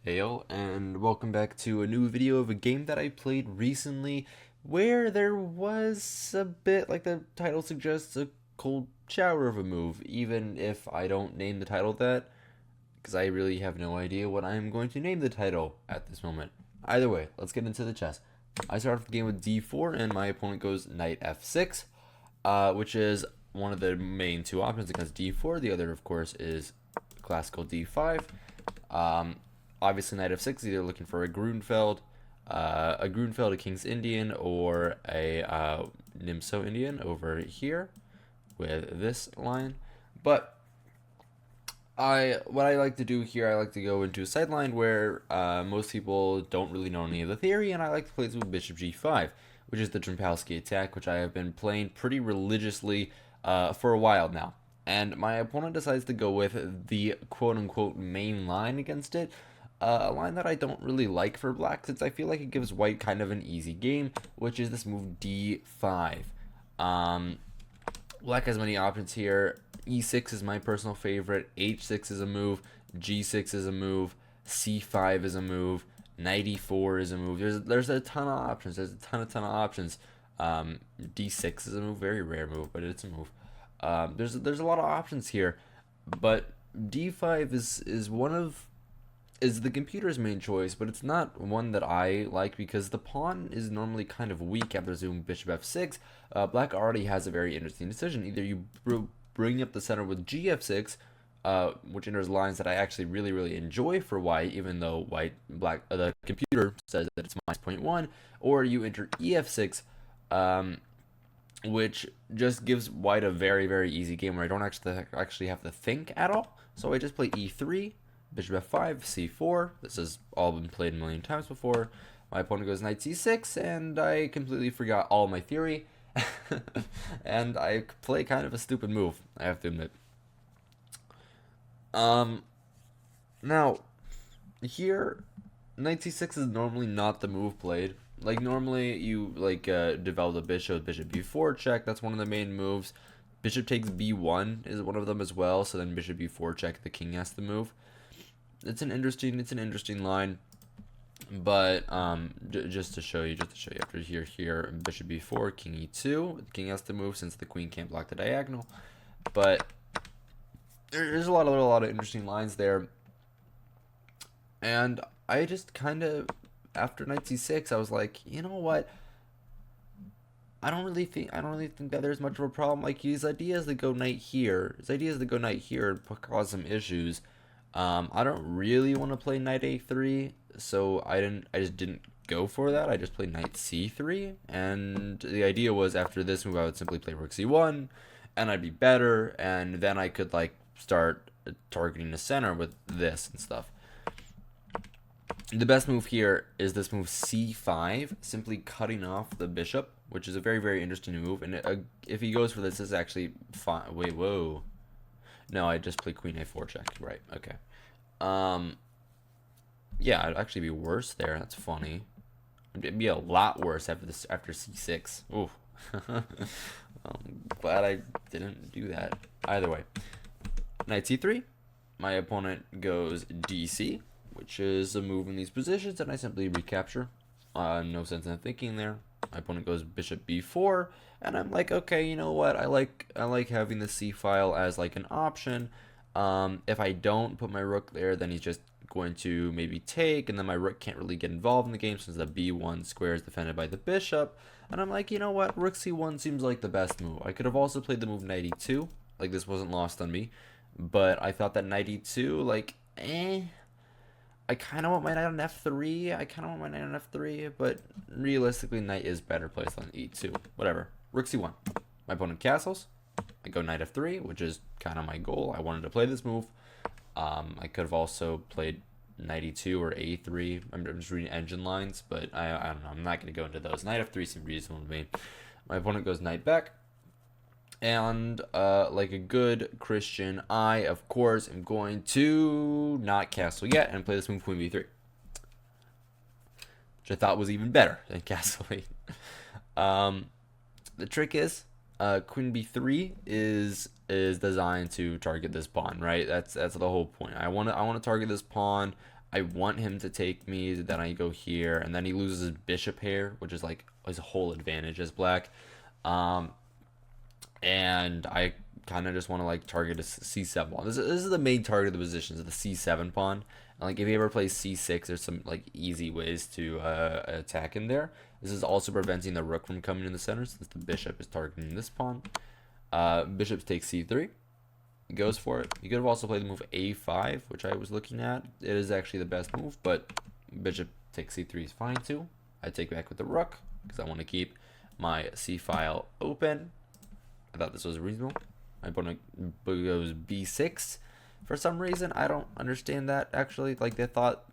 Hail, and welcome back to a new video of a game that I played recently where there was a bit, like the title suggests, a cold shower of a move, even if I don't name the title that, because I really have no idea what I'm going to name the title at this moment. Either way, let's get into the chess. I start off the game with d4, and my opponent goes knight f6, which is one of the main two options against d4. The other, of course, is classical d5. Um, Obviously, knight f6 either looking for a Grunfeld, a King's Indian, or a Nimso Indian over here with this line. But what I like to do here, I like to go into a sideline where most people don't really know any of the theory, and I like to play this with bishop g5, which is the Jampolsky attack, which I have been playing pretty religiously for a while now. And my opponent decides to go with the quote-unquote main line against it, a line that I don't really like for black, since I feel like it gives white kind of an easy game, which is this move d5. Black has many options here. E6 is my personal favorite. H6 is a move. G6 is a move. C5 is a move. Knight e4 is a move. There's a ton of options. There's a ton of options. D6 is a move. Very rare move, but it's a move. There's a lot of options here, but D5 is the computer's main choice, but it's not one that I like because the pawn is normally kind of weak after zoom bishop f6. Black already has a very interesting decision. Either you bring up the center with gf6, which enters lines that I actually really enjoy for white, even though the computer says that it's minus 0.1, or you enter ef6, which just gives white a very easy game where I don't actually have to think at all. So I just play e3, bishop f5, c4. This has all been played a million times before. My opponent goes knight c6, and I completely forgot all my theory. And I play kind of a stupid move, I have to admit. Now, here, knight c6 is normally not the move played. Like, normally you, develop the bishop b4 check. That's one of the main moves. Bishop takes b1 is one of them as well, so then bishop b4 check, the king has to move. It's an interesting line, but just to show you after here bishop b4, king e2, the king has to move since the queen can't block the diagonal. But there's a lot of interesting lines there, and I just kind of, after knight c6, I was like, you know what, I don't really think that there's much of a problem. Like, his ideas to go knight here cause some issues. I don't really want to play knight a3, so I just didn't go for that. I just played knight c3, and the idea was after this move I would simply play rook c1, and I'd be better, and then I could like start targeting the center with this and stuff. The best move here is this move c5, simply cutting off the bishop, which is a very interesting move. And if he goes for this, this is actually fine. Wait, whoa. No, I just played queen a4 check. Right, okay. Yeah, it'd actually be worse there. That's funny. It'd be a lot worse after c6. Ooh. I'm glad I didn't do that. Either way. Knight c3. My opponent goes dc, which is a move in these positions, and I simply recapture. No sense in thinking there. My opponent goes bishop b4, and I'm like, okay, you know what? I like having the c file as like an option. If I don't put my rook there, then he's just going to maybe take, and then my rook can't really get involved in the game since the b1 square is defended by the bishop. And I'm like, you know what? Rook c1 seems like the best move. I could have also played the move knight e2. Like, this wasn't lost on me, but I thought that knight e2, like, I kind of want my knight on f3. But realistically, knight is better placed on e2. Whatever. Rook c1. My opponent castles. I go knight f3, which is kind of my goal. I wanted to play this move. I could have also played knight e2 or a3. I'm just reading engine lines, but I don't know. I'm not going to go into those. Knight f3 seems reasonable to me. My opponent goes knight back. And like a good Christian, I, of course, am going to not castle yet and play this move queen b3, which I thought was even better than castling. The trick is, queen b3 is designed to target this pawn, right? That's the whole point. I want to target this pawn. I want him to take me, then I go here, and then he loses his bishop here, which is like his whole advantage as black. Um, and I kind of just want to like target a c7 pawn. This is the main target of the positions of the c7 pawn. And like if he ever plays c6, there's some like easy ways to attack in there. This is also preventing the rook from coming in the center since the bishop is targeting this pawn. Bishop takes c3. He goes for it. You could have also played the move a5, which I was looking at. It is actually the best move, but bishop takes c3 is fine too. I take back with the rook because I want to keep my c file open. I thought this was reasonable. My opponent goes b6. For some reason, I don't understand that actually. Like they thought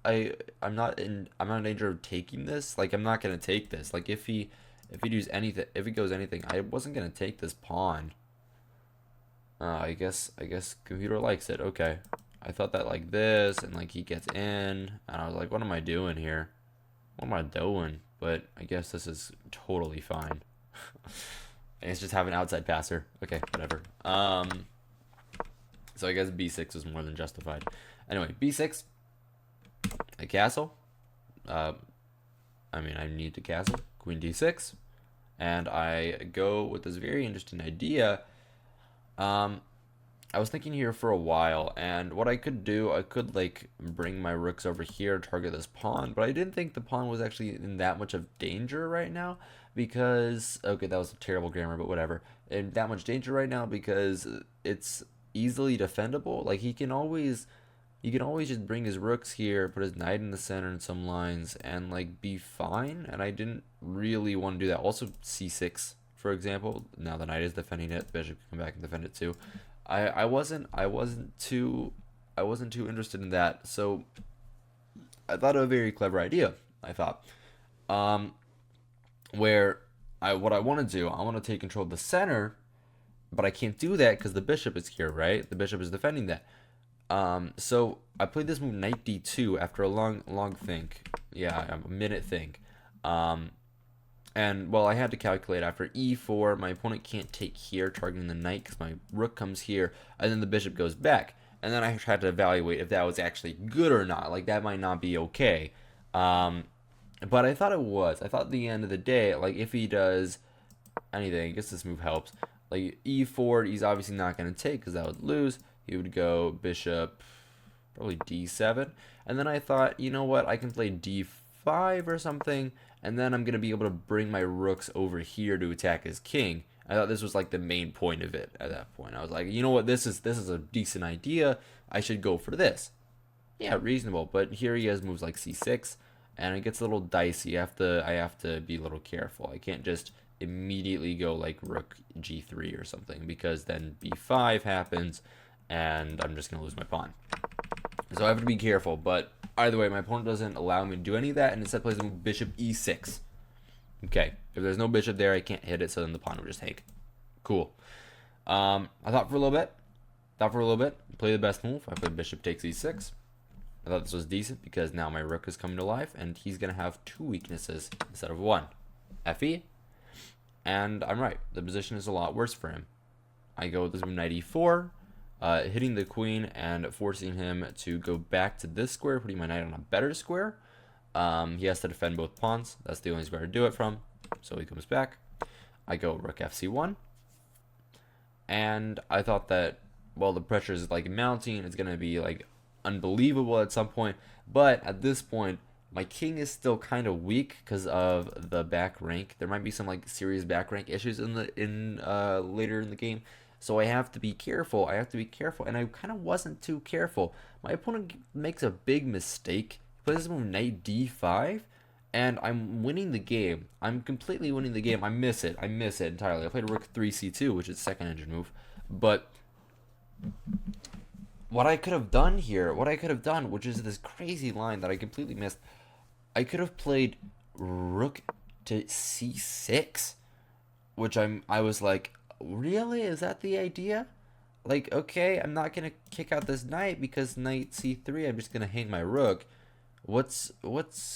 I'm not in danger of taking this. Like I'm not gonna take this. Like if he does anything, if he goes anything, I wasn't gonna take this pawn. I guess computer likes it. Okay. I thought that like this and like he gets in and I was like, what am I doing here? What am I doing? But I guess this is totally fine. And it's just have an outside passer. Okay, whatever. So I guess b6 is more than justified. Anyway, b6. A castle. I mean, I need to castle. Queen d6. And I go with this very interesting idea. I was thinking here for a while, and what I could do, I could like bring my rooks over here, target this pawn, but I didn't think the pawn was actually in that much of danger right now because, okay, that was terrible grammar, but whatever. In that much danger right now because it's easily defendable. Like he can always just bring his rooks here, put his knight in the center in some lines, and like be fine. And I didn't really want to do that. Also, c6, for example. Now the knight is defending it. Bishop can come back and defend it too. I wasn't too interested in that. So I thought of a very clever idea. I thought, where what I want to do, I want to take control of the center, but I can't do that because the bishop is here, right? The bishop is defending that. So I played this move knight d2 after a long think. Yeah, a minute think. And well, I had to calculate after e4, my opponent can't take here, targeting the knight because my rook comes here, and then the bishop goes back. And then I had to evaluate if that was actually good or not. Like that might not be okay. But I thought it was. I thought at the end of the day, like if he does anything, I guess this move helps. Like e4, he's obviously not going to take because that would lose. He would go bishop, probably d7. And then I thought, you know what, I can play d5 or something. And then I'm going to be able to bring my rooks over here to attack his king. I thought this was like the main point of it at that point. I was like, you know what, this is a decent idea. I should go for this. Yeah, reasonable. But here he has moves like c6. And it gets a little dicey. I have to be a little careful. I can't just immediately go like rook g3 or something. Because then b5 happens. And I'm just going to lose my pawn. So I have to be careful. But either way, my opponent doesn't allow me to do any of that, and instead plays the move bishop e6. Okay, if there's no bishop there, I can't hit it, so then the pawn will just hang. Cool. I thought for a little bit. Play the best move. I played bishop takes e6. I thought this was decent because now my rook is coming to life, and he's going to have two weaknesses instead of one. Fe, and I'm right. The position is a lot worse for him. I go with this move knight e4. Hitting the queen and forcing him to go back to this square, putting my knight on a better square. He has to defend both pawns. That's the only square to do it from. So he comes back. I go rook fc1. And I thought that, well, the pressure is like mounting. It's going to be like unbelievable at some point. But at this point, my king is still kind of weak because of the back rank. There might be some like serious back rank issues later in the game. So I have to be careful. And I kind of wasn't too careful. My opponent makes a big mistake. He plays this move knight d5, and I'm winning the game. I'm completely winning the game. I miss it entirely. I played rook 3c2, which is second engine move. But what I could have done here, which is this crazy line that I completely missed, I could have played rook to c6, which I was like, really? Is that the idea? Like, okay, I'm not gonna kick out this knight because knight c3. I'm just gonna hang my rook. What's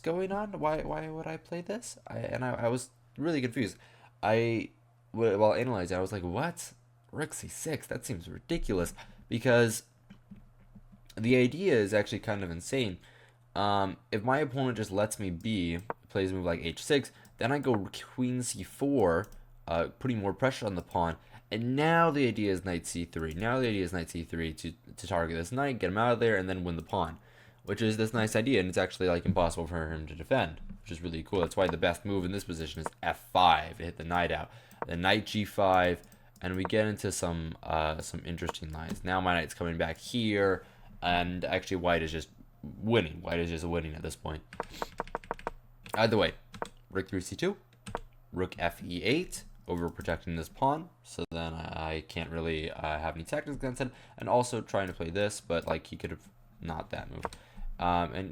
going on? Why would I play this? I was really confused. While analyzing, I was like, what? Rook c6? That seems ridiculous because the idea is actually kind of insane. If my opponent just lets me be, plays a move like h6, then I go queen c4, putting more pressure on the pawn. And now the idea is knight c3. Now the idea is knight c3 to target this knight, get him out of there, and then win the pawn. Which is this nice idea, and it's actually like impossible for him to defend, which is really cool. That's why the best move in this position is f5 to hit the knight out. Then knight g5, and we get into some interesting lines. Now my knight's coming back here, and actually white is just winning. White is just winning at this point. Either way, rook 3c2, rook fe8, overprotecting this pawn, so then I can't really have any tactics against it, and also trying to play this, but like he could have not that move,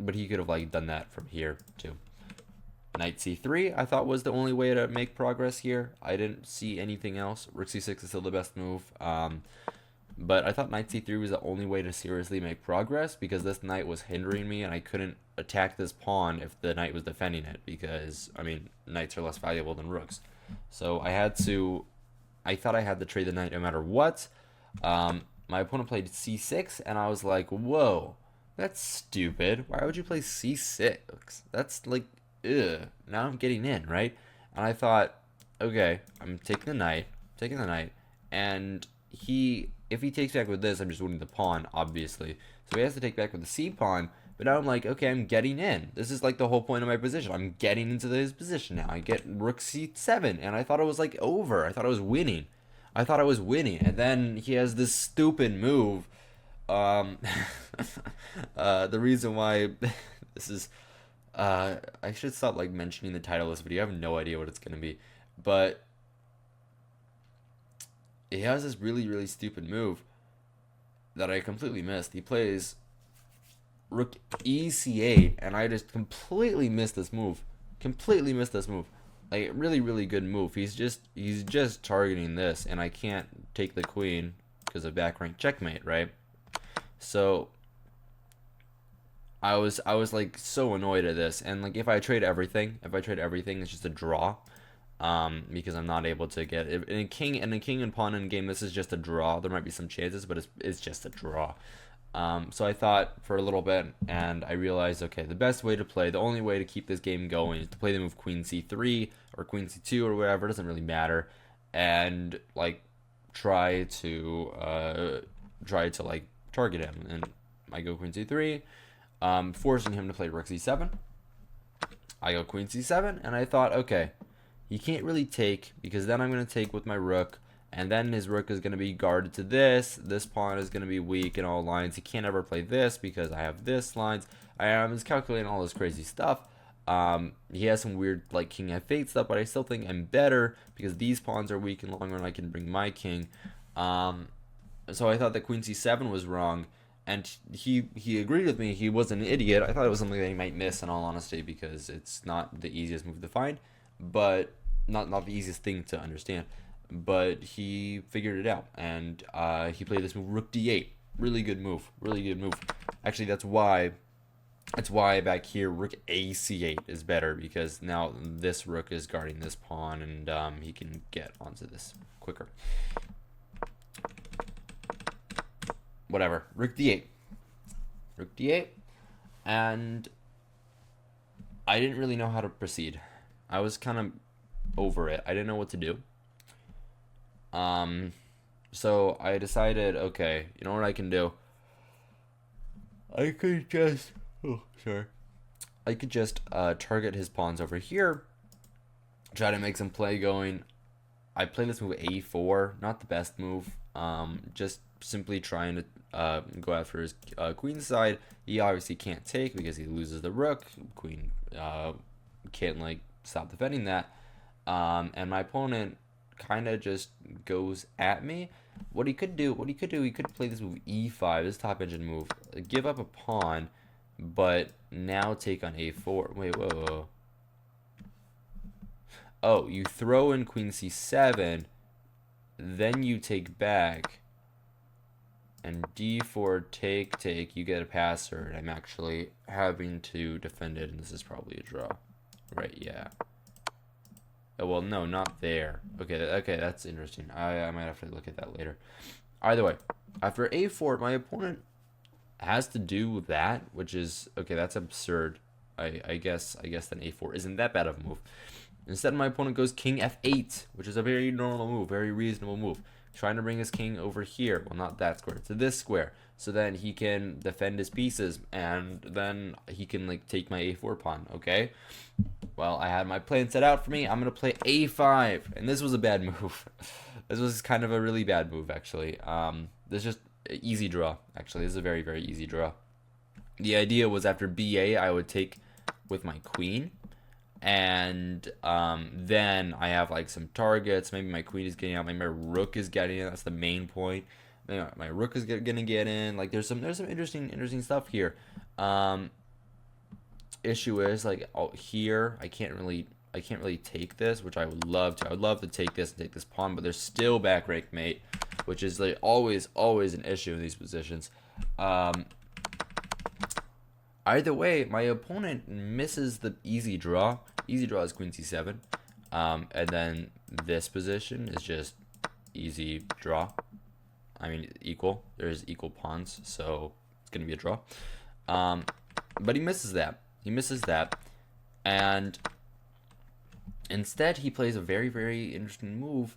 but he could have like done that from here too. Knight c3 I thought was the only way to make progress here. I didn't see anything else. Rook c6 is still the best move, but I thought knight c3 was the only way to seriously make progress, because this knight was hindering me and I couldn't attack this pawn if the knight was defending it, because I mean knights are less valuable than rooks. So I thought I had to trade the knight no matter what. My opponent played c6 and I was like, whoa, that's stupid. Why would you play c6? That's like, ugh. Now I'm getting in, right? And I thought, okay, I'm taking the knight, and if he takes back with this, I'm just winning the pawn, obviously. So he has to take back with the c pawn, but now I'm like, okay, I'm getting in. This is like the whole point of my position. I'm getting into his position now. I get rook c7, and I thought it was like over. I thought I was winning. And then he has this stupid move. The reason why this is, I should stop like mentioning the title of this video. I have no idea what it's gonna be, but he has this really, really stupid move that I completely missed. He plays rook ec8, and I just completely missed this move. Like, really, really good move. He's just targeting this, and I can't take the queen because of back rank checkmate, right? So I was like so annoyed at this, and like if I trade everything, it's just a draw. Because I'm not able to get in a king and pawn in game. This is just a draw. There might be some chances, but it's just a draw. So I thought for a little bit, and I realized, okay, the best way to play, the only way to keep this game going, is to play the move queen c3 or queen c2 or whatever. It doesn't really matter, and like try to like target him. And I go queen c3, forcing him to play rook c7. I go queen c7, and I thought, okay, he can't really take, because then I'm going to take with my rook, and then his rook is going to be guarded to this. This pawn is going to be weak in all lines. He can't ever play this because I have this lines. I am just calculating all this crazy stuff. He has some weird like king f8 stuff, but I still think I'm better because these pawns are weak in the long run. I can bring my king. So I thought that queen c7 was wrong, and he agreed with me. He was an idiot. I thought it was something that he might miss, in all honesty, because it's not the easiest move to find, but not the easiest thing to understand. But he figured it out, and he played this move rook d8. Really good move. Actually, that's why back here rook ac8 is better, because now this rook is guarding this pawn, and he can get onto this quicker. Whatever. Rook d8, and I didn't really know how to proceed. I was kind of over it. I didn't know what to do. So I decided, okay, you know what I can do? I could just target his pawns over here, try to make some play going. I play this move a4, not the best move. Just simply trying to go after his queen side. He obviously can't take because he loses the rook. Queen can't like stop defending that. And my opponent kind of just goes at me. What he could do, he could play this move e5, this top engine move, give up a pawn, but now take on a4. Wait, whoa. Oh, you throw in queen c7, then you take back, and d4 take, you get a passer, and I'm actually having to defend it, and this is probably a draw. Right, yeah. Oh, well, no, not there. Okay, that's interesting. I might have to look at that later. Either way, after a4, my opponent has to do with that, which is okay. That's absurd. I guess then a4 isn't that bad of a move. Instead, my opponent goes king f8, which is a very normal move, very reasonable move. Trying to bring his king over here, well, not that square, to this square, so then he can defend his pieces, and then he can like take my a4 pawn. Okay. Well, I had my plan set out for me. I'm gonna play a5, and this was a bad move. This was kind of a really bad move, actually. This is just easy draw. Actually, this is a very, very easy draw. The idea was after ba, I would take with my queen, and then I have like some targets. Maybe my queen is getting out. Maybe my rook is getting in. That's the main point. Maybe my rook is gonna get in. Like there's some interesting stuff here. Issue is like here I can't really take this, which I would love to. I would love to take this and take this pawn, but there's still back rank mate, which is like always an issue in these positions. Either way, my opponent misses the easy draw. Easy draw is queen c7, and then this position is just easy draw. I mean equal. There's equal pawns, so it's gonna be a draw. But he misses that. He misses that, and instead he plays a very, very interesting move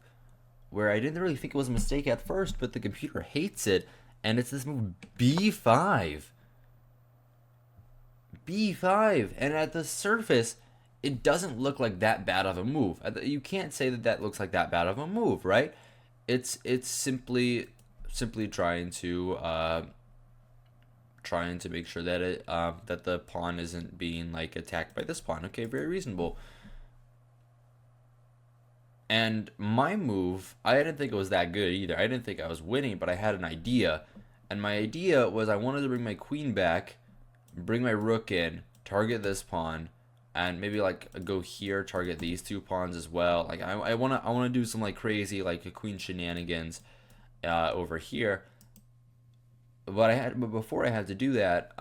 where I didn't really think it was a mistake at first, but the computer hates it, and it's this move b5. b5, and at the surface, it doesn't look like that bad of a move. You can't say that looks like that bad of a move, right? It's simply trying to make sure that that the pawn isn't being like attacked by this pawn. Okay, very reasonable. And my move, I didn't think it was that good either. I didn't think I was winning, but I had an idea, and my idea was I wanted to bring my queen back, bring my rook in, target this pawn, and maybe like go here, target these two pawns as well. Like I wanna do some like crazy like a queen shenanigans over here. But before I had to do that,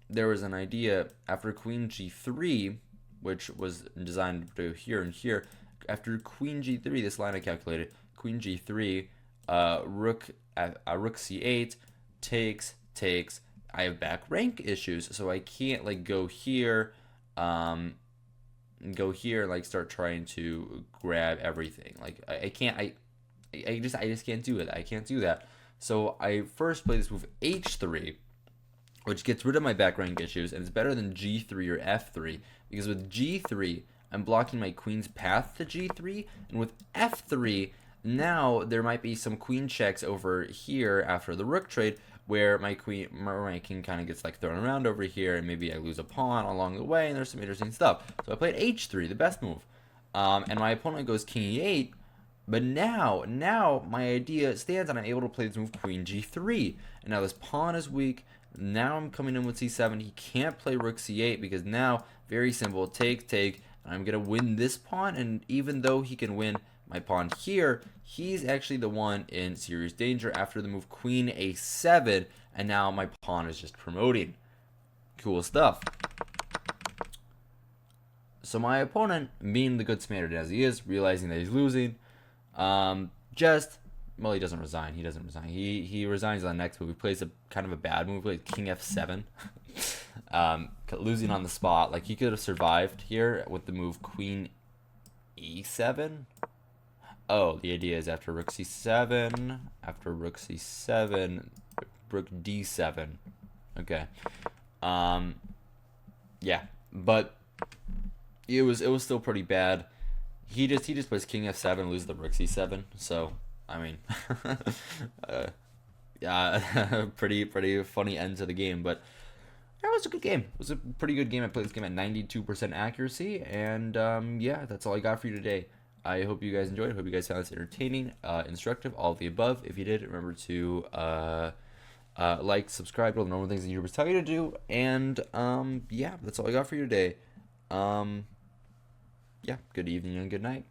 there was an idea after queen g3, which was designed to go here and here. After queen g3, this line I calculated, queen g3, rook c8, takes. I have back rank issues, so I can't like go here, and like start trying to grab everything. Like I can't. I just can't do it. I can't do that. So I first play this move h3, which gets rid of my back rank issues, and it's better than g3 or f3, because with g3, I'm blocking my queen's path to g3, and with f3, now there might be some queen checks over here after the rook trade, where my king kind of gets like thrown around over here, and maybe I lose a pawn along the way, and there's some interesting stuff. So I played h3, the best move, and my opponent goes king e8. But now my idea stands, and I'm able to play this move queen g3. And now this pawn is weak. Now I'm coming in with c7. He can't play rook c8 because now, very simple, take. And I'm going to win this pawn. And even though he can win my pawn here, he's actually the one in serious danger after the move queen a7. And now my pawn is just promoting. Cool stuff. So my opponent, being the good Samaritan as he is, realizing that he's losing, well, he doesn't resign. He resigns on the next move. He plays a kind of a bad move, like king f7, losing on the spot. Like he could have survived here with the move queen e7. Oh, the idea is after rook c7, rook d7. Okay. Yeah, but it was still pretty bad. He just plays king f7, loses the rook c7. So I mean, yeah, pretty funny end to the game. But that was a good game. It was a pretty good game. I played this game at 92% accuracy, and yeah, that's all I got for you today. I hope you guys enjoyed. I hope you guys found this entertaining, instructive, all of the above. If you did, remember to like, subscribe, all the normal things that YouTubers tell you to do. And yeah, that's all I got for you today. Yeah, good evening and good night.